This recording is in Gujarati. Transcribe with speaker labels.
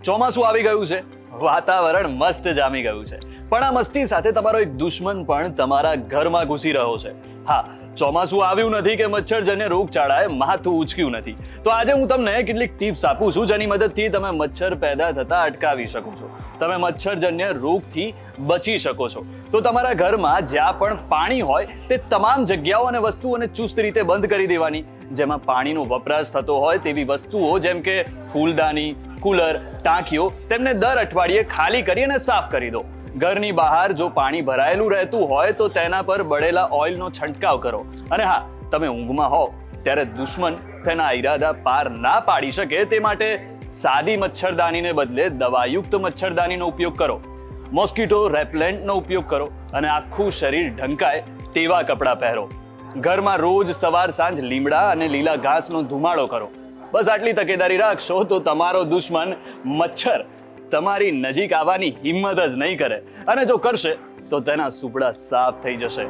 Speaker 1: ચોમાસું આવી ગયું છે, વાતાવરણ મસ્ત જામી ગયું છે, પણ આ મસ્તી સાથે તમારો એક દુશ્મન પણ તમારા ઘરમાં ઘૂસી રહ્યો છે. હા, ચોમાસું આવ્યું નથી કે મચ્છરજન્ય રોગચાળાએ માથું ઉચક્યું નથી. તો આજે હું તમને કેટલીક ટિપ્સ આપું છું જેની મદદથી તમે મચ્છર પેદા થતા અટકાવી શકો છો. તમે મચ્છરજન્ય રોગથી બચી શકો છો. તો તમારા ઘરમાં જ્યાં પણ પાણી હોય તે તમામ જગ્યાઓ અને વસ્તુઓને ચુસ્ત રીતે બંધ કરી દેવાની. જેમાં પાણીનો વપરાશ થતો હોય તેવી વસ્તુઓ જેમ કે ફૂલદાની, કુલર, ટાંકીઓ તેમને દર અઠવાડિયે ખાલી કરી અને સાફ કરી દો. ઘરની બહાર જો પાણી ભરાયેલું રહેતું હોય તો તેના પર બળેલા ઓઇલનો છંટકાવ કરો. અને હા, તમે ઊંઘમાં હો ત્યારે દુશ્મન તેના ઈરાદા પાર ના પાડી શકે તે માટે સાદી મચ્છરદાનીને બદલે દવાયુક્ત મચ્છરદાનીનો ઉપયોગ કરો. મોસ્કિટો રેપલેન્ટનો ઉપયોગ કરો અને આખું શરીર ઢંકાય તેવા કપડાં પહેરો. ઘરમાં રોજ સવાર સાંજ લીમડા અને લીલા ઘાસનો ધુમાડો કરો. બસ આટલી તકેદારી રાખશો તો તમારો દુશ્મન મચ્છર તમારી નજીક આવવાની હિંમત જ નહીં કરે, અને જો કરશે તો તેના સુપડા સાફ થઈ જશે.